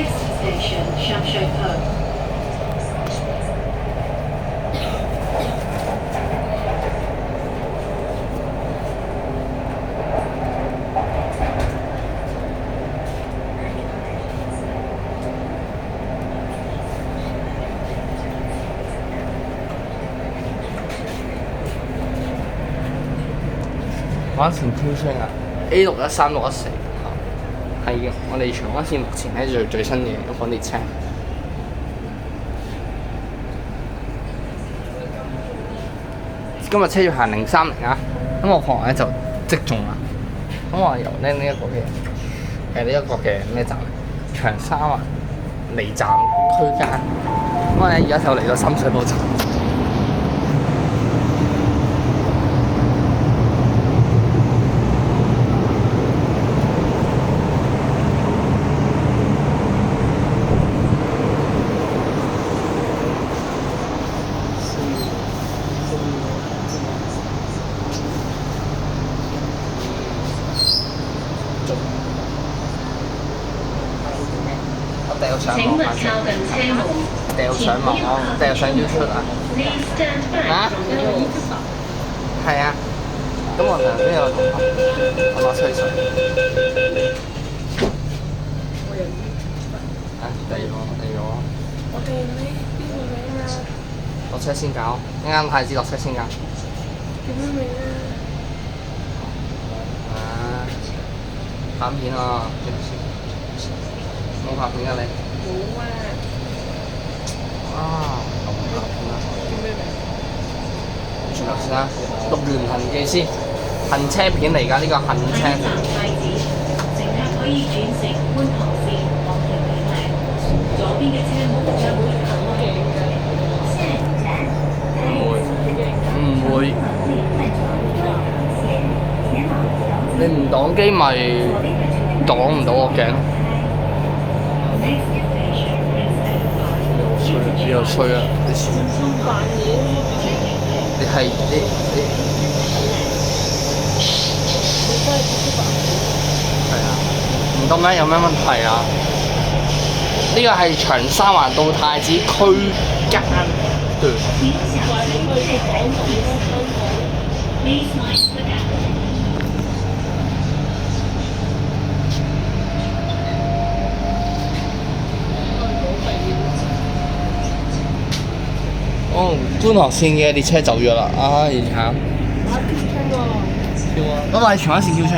Next station, Shangshoukou. 玩前挑車啊 A613、614係嘅，我哋長安線目前咧最新嘅一款列車。今日車要行030啊，咁我可能咧就即中啦。咁我由呢一個嘅呢一個嘅咩站？長沙灣離站區間。咁我咧而家就嚟到深水埗站。請勿靠近車門。掉上網，掉上 YouTube 啊！啊？係啊，咁我同邊個同學？我攞吹水。啊，地咗。我哋咩？邊個名啊？落車先搞，一陣太子落車先搞。叫咩名啊？啊，拍片啊！冇拍片啊你？冇啊！啊，咁拍片啊！叫咩名？全頭先啦，錄完行記先，行車片嚟㗎呢個行車下一站太子，乘客可以轉乘觀塘線往調景嶺，左邊嘅車門將會打開。下一站唔會。你唔擋機咪擋唔到我頸。你又衰啊！扮嘢你係你係啊？唔得咩？有咩問題啊？呢個係長沙灣到太子區間段。哦，觀塘線嘅列車走咗啦，唉慘！跳啊！嗰個係長安線 Q 車。